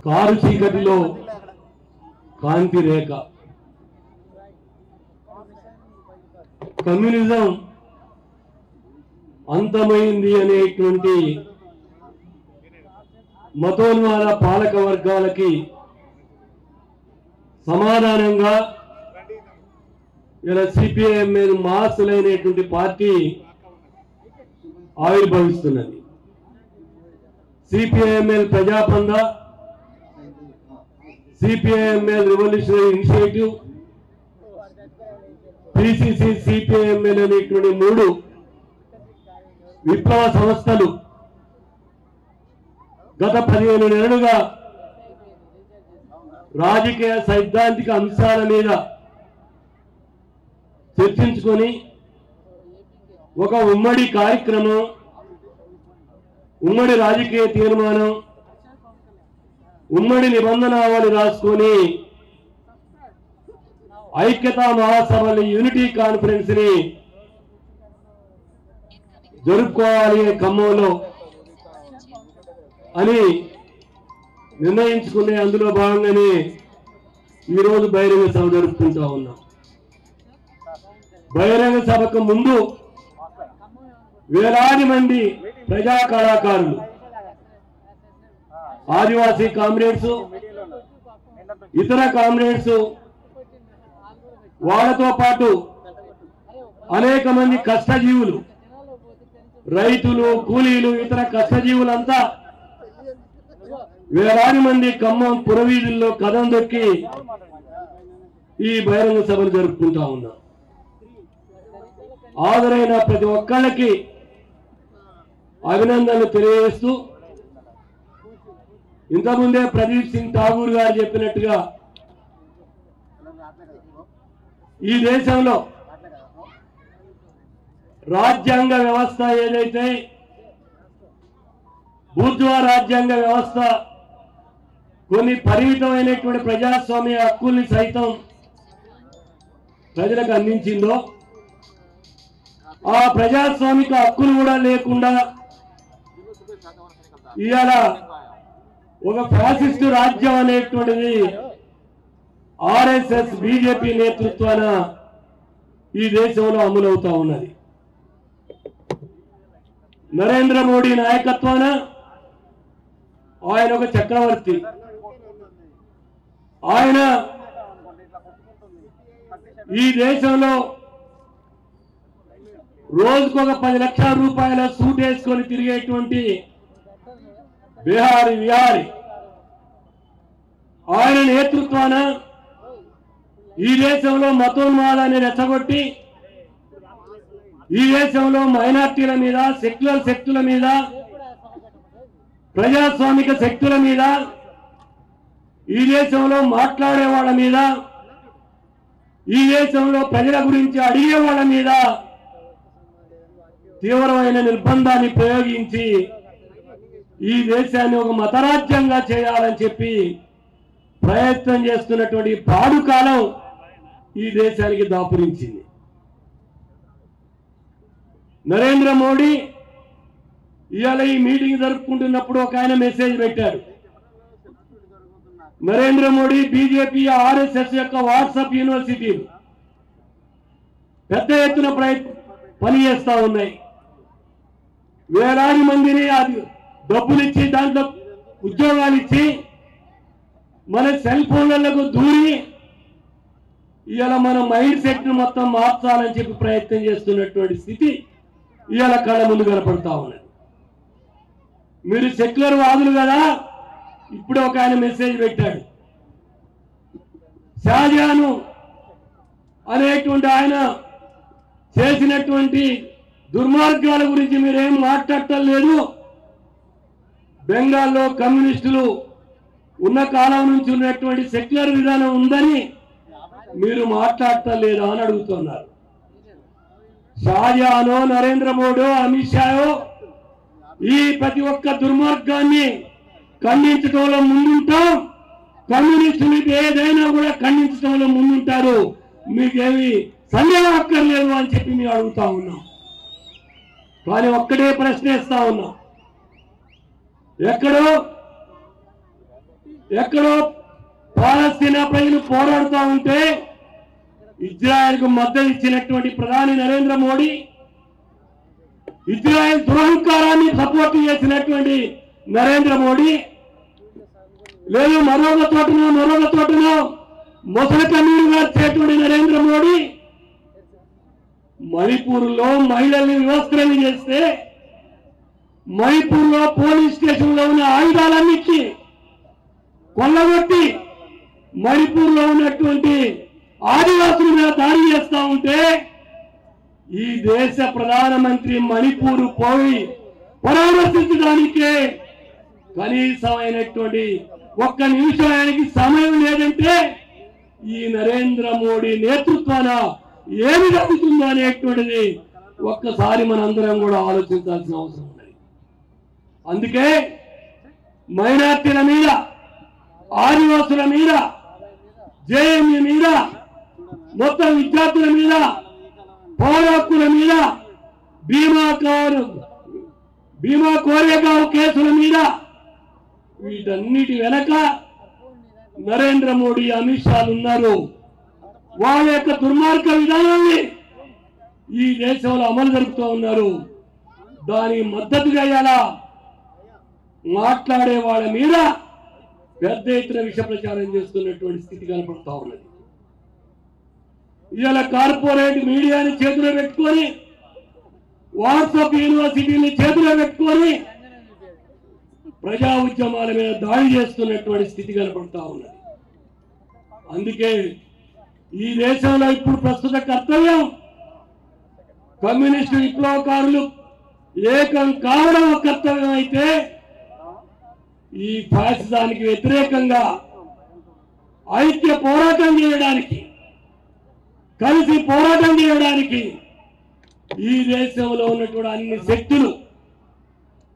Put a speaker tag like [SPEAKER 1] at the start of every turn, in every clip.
[SPEAKER 1] Car చీకటిలో కాంతి రేఖ. Communism అంతమైంది అనేటువంటి మతోన్మాద పాలక వర్గాలకి సమాధానంగా ఇలా సిపిఐఎంఎల్ మాసులైనటువంటి పార్టీ ఆవిర్భవిస్తున్నది. CPIML Prajapantha, CPIML revolutionary initiative, PCC, CPIML అనేటువంటి 3 విప్లవ సంస్థలు గత 15 నెలలుగా రాజకీయ సైద్ధాంతిక అంశాల మీద చర్చించుకొని ఒక ఉమ్మడి కార్యక్రమం, ఉమ్మడి రాజకీయ తీర్మానం, ఉమ్మడి నిబంధనావళి రాసుకొని ఐక్యతా మహాసభల యూనిటీ కాన్ఫరెన్స్ ని జరుపుకోవాలి ఖమ్మంలో అని నిర్ణయించుకునే అందులో భాగంగానే ఈరోజు బహిరంగ సభ జరుపుకుంటా ఉన్నాం. బహిరంగ సభకు ముందు వేలాది మంది ప్రజా కళాకారులు, ఆదివాసీ కామ్రేడ్స్, ఇతర కామ్రేడ్స్, వాళ్ళతో పాటు అనేక మంది కష్టజీవులు, రైతులు, కూలీలు, ఇతర కష్టజీవులంతా వేలాది మంది ఖమ్మం పురవీధుల్లో కదం దొక్కి ఈ బహిరంగ సభలు జరుపుకుంటా ఉన్నాం. హాజరైన ప్రతి ఒక్కళ్ళకి అభినందనలు తెలియజేస్తూ, ఇంతకుముందే ప్రదీప్ సింగ్ ఠాగూర్ గారు చెప్పినట్టుగా ఈ దేశంలో రాజ్యాంగ వ్యవస్థ ఏదైతే బూర్జువా రాజ్యాంగ వ్యవస్థ కొన్ని పరిమితమైనటువంటి ప్రజాస్వామ్య హక్కుల్ని సైతం ప్రజలకు అందించిందో, ఆ ప్రజాస్వామిక హక్కులు కూడా లేకుండా ఇవాళ ఒక ఫ్యాసిస్టు రాజ్యం అనేటువంటిది ఆర్ఎస్ఎస్, బీజేపీ నేతృత్వాన ఈ దేశంలో అమలవుతా ఉన్నది. నరేంద్ర మోడీ నాయకత్వాన ఆయన ఒక చక్రవర్తి. ఆయన ఈ దేశంలో రోజుకొక 10 లక్షల రూపాయల సూట్ వేసుకొని తిరిగేటువంటి బిహారీ విహారీ, ఆయన నేతృత్వాన ఈ దేశంలో మతోన్మాదాన్ని రెచ్చగొట్టి ఈ దేశంలో మైనార్టీల మీద, సెక్యులర్ శక్తుల మీద, ప్రజాస్వామిక శక్తుల మీద, ఈ దేశంలో మాట్లాడే వాళ్ళ మీద, ఈ దేశంలో ప్రజల గురించి అడిగే వాళ్ళ మీద తీవ్రమైన నిర్బంధాన్ని ప్రయోగించి ఈ దేశాన్ని ఒక మతరాజ్యంగా చేయాలని చెప్పి ప్రయత్నం చేస్తున్నటువంటి పాడు కాలం ఈ దేశానికి దాపురించింది. నరేంద్ర మోడీ ఇవాళ ఈ మీటింగ్ జరుపుకుంటున్నప్పుడు ఒక ఆయన మెసేజ్ పెట్టాడు. నరేంద్ర మోడీ, బీజేపీ, ఆర్ఎస్ఎస్ యొక్క వాట్సాప్ యూనివర్సిటీలు పెద్ద ఎత్తున పనిచేస్తా ఉన్నాయి. వేలాది మందిని డబ్బులు ఇచ్చి, దాంట్లో ఉద్యోగాలు ఇచ్చి, మన సెల్ ఫోన్లకు దూరి ఇవాళ మన మైండ్ సెట్ మొత్తం మార్చాలని చెప్పి ప్రయత్నం చేస్తున్నటువంటి స్థితి ఇవాళ కళ్ళ ముందు కనపడతా ఉన్నది. మీరు సెక్యులర్ వాదులు కదా, ఇప్పుడు ఒక ఆయన మెసేజ్ పెట్టాడు. షాజహాను అనేటువంటి ఆయన చేసినటువంటి దుర్మార్గాల గురించి మీరేం మాట్లాడటం లేదు, బెంగాల్లో కమ్యూనిస్టులు ఉన్న కాలం నుంచి ఉన్నటువంటి సెక్యులర్ విధానం ఉందని మీరు మాట్లాడటం లేదా అని అడుగుతున్నారు. షాజహానో, నరేంద్ర మోడీ, అమిత్ షాయో ఈ ప్రతి ఒక్క దుర్మార్గాన్ని ఖండించడంలో ముందుంటాం. కమ్యూనిస్టులు ఏదైనా కూడా ఖండించడంలో ముందుంటారు, మీకేమి సందేహం అక్కర్లేదు అని చెప్పి మేము అడుగుతా ఉన్నాం. కానీ ఒక్కటే ప్రశ్నిస్తా ఉన్నాం, ఎక్కడో ఎక్కడో పాలస్తీనా ప్రజలు పోరాడుతూ ఉంటే ఇజ్రాయెల్కు మద్దతు ఇచ్చినటువంటి ప్రధాని నరేంద్ర మోడీ, ఇజ్రాయెల్ దురహంకారాన్ని సపోర్ట్ చేసినటువంటి నరేంద్ర మోడీ, లేదు మరొక చోటనో మొసలి కన్నీరు గార్చేటువంటి నరేంద్ర మోడీ మణిపూర్లో మహిళల్ని వివస్త్రణ చేస్తే, మణిపూర్లో పోలీస్ స్టేషన్లో ఉన్న ఆయుధాలన్నింటినీ కొల్లగొట్టి మణిపూర్లో ఉన్నటువంటి ఆదివాసుల మీద దాడి చేస్తా ఉంటే ఈ దేశ ప్రధానమంత్రి మణిపూర్ పోయి పరామర్శించడానికే కనీసమైనటువంటి ఒక్క నిమిషానికి సమయం లేదంటే ఈ నరేంద్ర మోడీ నేతృత్వాన ఏమి జరుగుతుందో అనేటువంటిది ఒక్కసారి మనందరం కూడా ఆలోచించాల్సిన అవసరం ఉన్నది. అందుకే మైనార్టీల మీద, ఆదివాసుల మీద, జేఎంయూ మీద, మొత్తం విద్యార్థుల మీద, పౌర హక్కుల మీద, భీమా కోరేగావ్ కేసుల మీద, వీటన్నిటి వెనక నరేంద్ర మోడీ, అమిత్ షాలు ఉన్నారు. వాళ్ళ యొక్క దుర్మార్గ విధానాన్ని ఈ దేశంలో అమలు జరుపుతూ ఉన్నారు. దానికి మద్దతుగా ఇలా మాట్లాడే వాళ్ళ మీద పెద్ద ఎత్తున విష ప్రచారం చేస్తున్నటువంటి స్థితి కనపడతా ఉన్నది. ఇవాళ కార్పొరేట్ మీడియాని చేతిలో పెట్టుకొని, వాట్సాప్ యూనివర్సిటీని చేతిలో పెట్టుకొని ప్రజా ఉద్యమాల మీద దాడి చేస్తున్నటువంటి స్థితి కనపడతా ఉన్నది. అందుకే ఈ దేశంలో ఇప్పుడు ప్రస్తుత కర్తవ్యం కమ్యూనిస్టు విప్లవకారులు ఏకం కావడం ఒక కర్తవ్యం అయితే, ఈ ఫ్యాసిజానికి వ్యతిరేకంగా ఐక్య పోరాటం చేయడానికి, కలిసి పోరాటం చేయడానికి ఈ దేశంలో ఉన్నటువంటి అన్ని శక్తులు,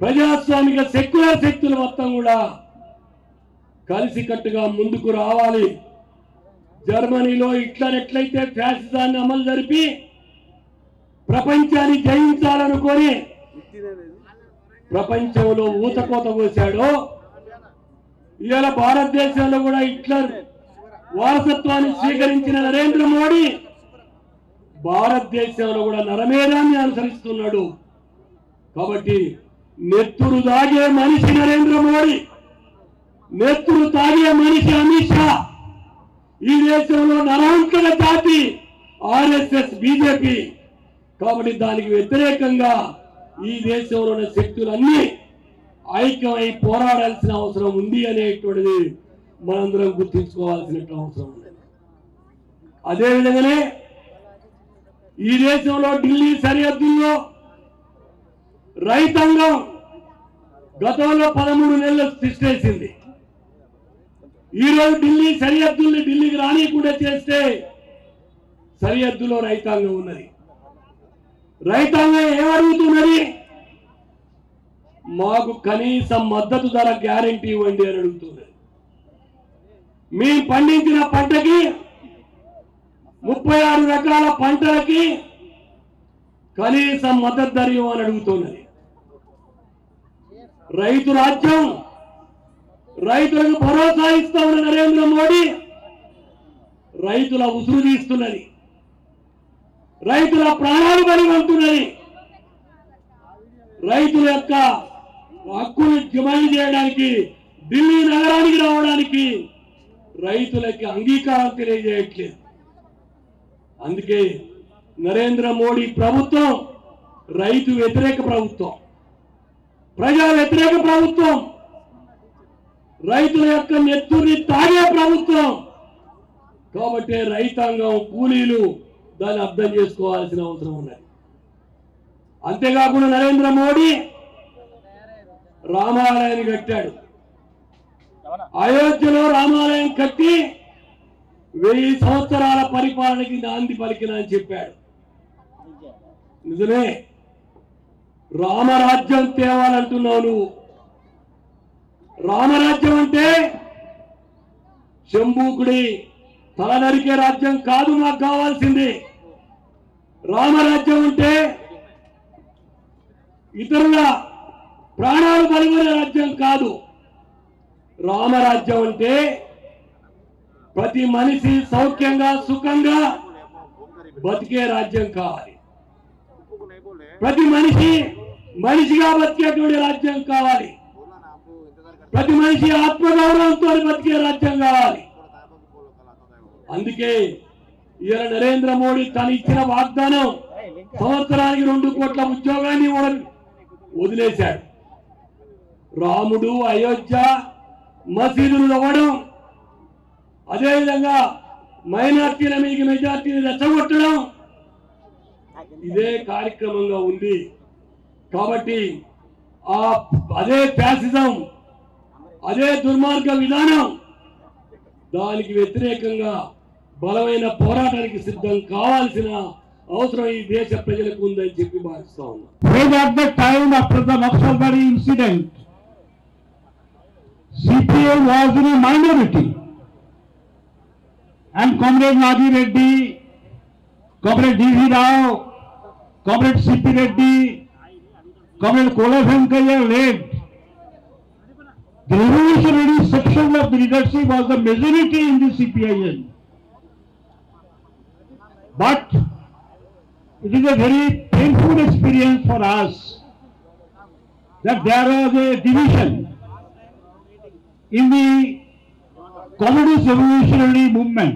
[SPEAKER 1] ప్రజాస్వామిక సెక్యులర్ శక్తులు మొత్తం కూడా కలిసికట్టుగా ముందుకు రావాలి. జర్మనీలో హిట్లర్ ఎట్లయితే ఫ్యాసిజాన్ని అమలు జరిపి ప్రపంచాన్ని జయించాలనుకొని ప్రపంచంలో ఊతకోత కోసాడో, ఇవాళ భారతదేశంలో కూడా హిట్లర్ వారసత్వాన్ని స్వీకరించిన నరేంద్ర మోడీ భారతదేశంలో కూడా నరమేధాన్ని అనుసరిస్తున్నాడు. కాబట్టి నెత్తురు తాగే మనిషి నరేంద్ర మోడీ, నెత్తురు తాగే మనిషి అమిత్ షా, ఈ దేశంలో నరహంతక జాతి ఆర్ఎస్ఎస్, బీజేపీ. కాబట్టి దానికి వ్యతిరేకంగా ఈ దేశంలో ఉన్న శక్తులన్నీ ఐక్యమై పోరాడాల్సిన అవసరం ఉంది అనేటువంటిది మనందరం గుర్తించుకోవాల్సిన అవసరం ఉంది. అదేవిధంగానే ఈ దేశంలో ఢిల్లీ సరిహద్దుల్లో రైతాంగం గతంలో 13 నెలలు తిష్టేసింది. ఈరోజు ఢిల్లీ సరిహద్దుల్ని ఢిల్లీకి రానియకుండా చేస్తే సరిహద్దులో రైతాంగం ఉన్నది. రైతాంగం ఏమడుగుతున్నది? మాకు కనీస మద్దతు ధర గ్యారెంటీ ఇవ్వండి అని అడుగుతున్నది. మేము పండించిన పంటకి 36 రకాల పంటలకి కనీస మద్దతు ధర ఇవ్వని అడుగుతున్నది. రైతు రాజ్యం, రైతులకు భరోసా ఇస్తా ఉన్న నరేంద్ర మోడీ రైతుల ఉసురు తీస్తున్నది, రైతుల ప్రాణాలు బలిగొంటున్నది. రైతుల యొక్క హక్కులు డిమాండ్ చేయడానికి ఢిల్లీ నగరానికి రావడానికి రైతులకి అంగీకారం తెలియజేయట్లేదు. అందుకే నరేంద్ర మోడీ ప్రభుత్వం రైతు వ్యతిరేక ప్రభుత్వం, ప్రజా వ్యతిరేక ప్రభుత్వం, రైతుల యొక్క నెత్తుని తాగే ప్రభుత్వం. కాబట్టి రైతాంగం, కూలీలు దాన్ని అర్థం చేసుకోవాల్సిన అవసరం ఉన్నది. అంతేకాకుండా నరేంద్ర మోడీ రామాలయాన్ని కట్టాడు. అయోధ్యలో రామాలయం కట్టి 1000 సంవత్సరాల పరిపాలనకి నాంది పలికిన అని చెప్పాడు. నిజమే, రామరాజ్యం తేవాలంటున్నావు నువ్వు. రామరాజ్యం అంటే శంభూకుడి తల నరికే రాజ్యం కాదు మాకు కావాల్సింది. రామరాజ్యం అంటే ఇతరుల ప్రాణాలు బలిగొనే రాజ్యం కాదు. రామరాజ్యం అంటే ప్రతి మనిషి సౌఖ్యంగా సుఖంగా బతికే రాజ్యం కావాలి. ప్రతి మనిషి మనిషిగా బతికేటువంటి రాజ్యం కావాలి. ప్రతి మనిషి ఆత్మగౌరవంతో బతికే రాజ్యం కావాలి. అందుకే ఇవాళ నరేంద్ర మోడీ తను ఇచ్చిన వాగ్దానం సంవత్సరానికి 2 కోట్ల ఉద్యోగాన్ని వదిలేశాడు. రాముడు అయోధ్య మసీదులు అవ్వడం, అదేవిధంగా మైనార్టీల మీద మెజార్టీని రెచ్చగొట్టడం ఇదే కార్యక్రమంగా ఉంది. కాబట్టి అదే ఫ్యాసిజం, అదే దుర్మార్గ విధానం, దానికి వ్యతిరేకంగా బలమైన పోరాటానికి సిద్ధం కావాల్సిన అవసరం ఈ దేశ ప్రజలకు ఉందని చెప్పి భావిస్తా ఉన్నా.
[SPEAKER 2] At the time after the Naxalbari incident, CPI was in a minority, and Comrade Nagi Reddy, Comrade D.V. Rao, Comrade C.P. Reddy, Comrade Kola Venkaya led the revolutionary section of the leadership was the majority in the CPIM. But it is a very painful experience for us that there was a division in the Communist Revolutionary Movement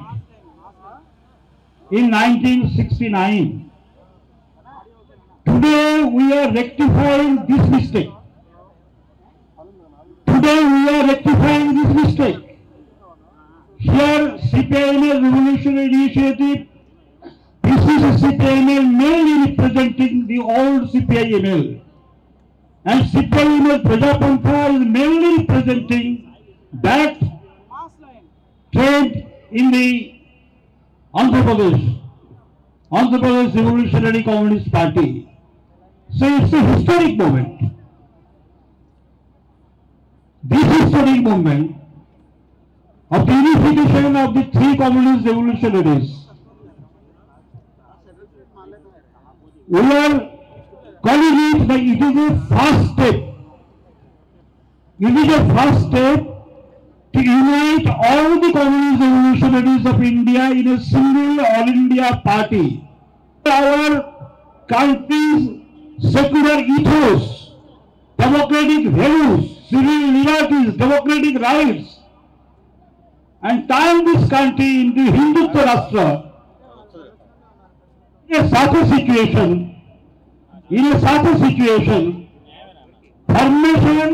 [SPEAKER 2] in 1969. Today we are rectifying this mistake. Today we are rectifying this mistake. Here CPIML Revolutionary Initiative, PCC CPIML mainly representing the old CPIML, and CPIML Prajapantha is mainly representing that trade in the Andhra Pradesh Revolutionary Communist Party. So it's a historic moment. This historic moment of the unification of the 3 communist revolutionaries, we are calling it that it is a first step. It is a first step to unite all the communist revolutionaries of India in a single All India party. Our country's secular ethos, democratic values, civil liberties, democratic rights, and turn this country into Hindutva Rashtra. In such a situation, formation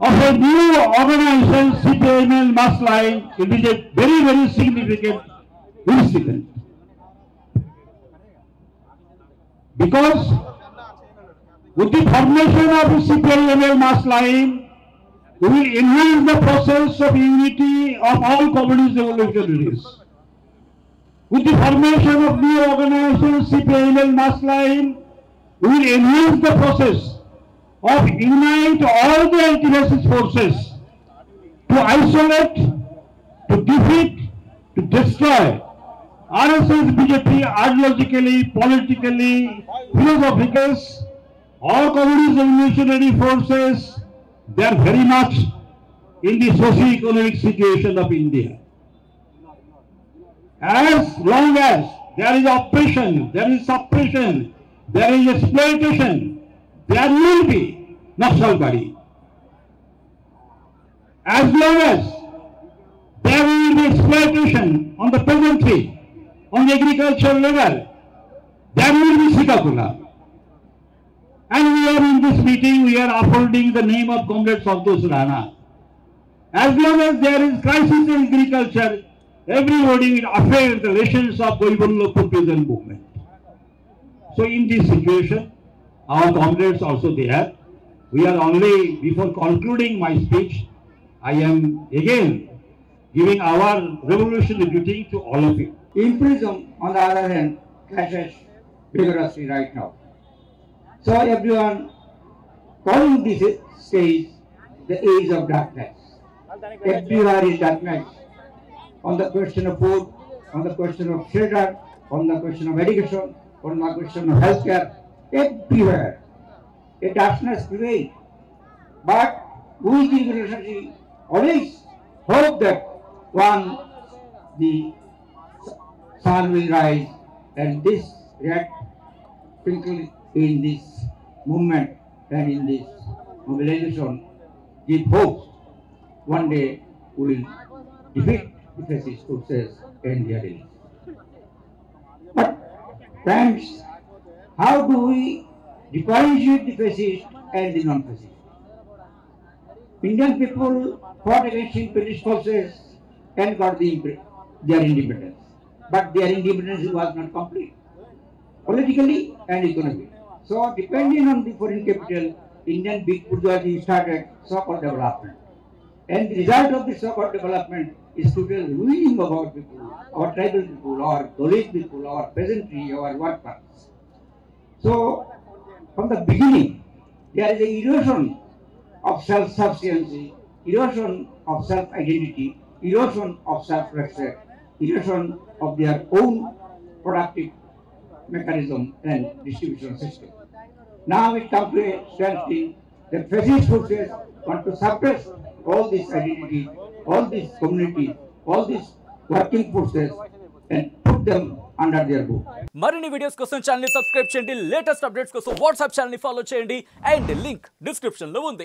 [SPEAKER 2] of a new organization, CPIML Mass Line, it is a very, very significant incident. Because with the formation of CPIML Mass Line, we will enhance the process of unity of all communist revolutionaries. With the formation of new organization CPIML Mass Line, we will enhance the process of unite all the anti-racist forces to isolate, to defeat, to destroy RSS, BJP ideologically, politically, philosophically. All communist revolutionary forces, they are very much in the socio-economic situation of India. As long as there is oppression, there is suppression, there is exploitation, there will be Naxalbari. As long as there will be exploitation on the peasantry, on the agricultural level, there will be Sikakula. And we are in this meeting, we are upholding the name of Comrade Santosh Rana. As long as there is crisis in agriculture, everybody will affect the relations of Goibullapur peasant movement. So in this situation, our comrades also there. We are only, before concluding my speech, I am again giving our revolutionary duty to all of you.
[SPEAKER 3] Imprism, on the other hand, clashes vigorously right now. So everyone calling this stage the age of darkness. Everywhere is darkness. On the question of food, on the question of shelter, on the question of education, on the question of healthcare, everywhere a darkness prevails. But we in relationship always hope that one the sun will rise and this red twinkle in this movement and in this mobilization give hope. One day we will defeat the fascist forces and their enemies. But friends, how do we differentiate the fascist and the non-fascist? Indian people fought against imperialist forces and got their independence. But their independence was not complete, politically and economically. So, depending on the foreign capital, Indian big bourgeoisie started so-called development. And the result of this so-called development is total ruining of our people, our tribal people, our Dalit people, our peasantry, our workers. So, from the beginning, there is an erosion of self-sufficiency, erosion of self-identity, erosion of self-respect, erosion of their own productive mechanism and distribution system. Now it comes to a standstill that fascist forces want to suppress all this identity, all these communities, all these working forces and put them under their roof.
[SPEAKER 4] మరిన్ని videos కోసం channel ని subscribe చేయండి, latest updates కోసం WhatsApp channel ని follow చేయండి and link description లో ఉంది.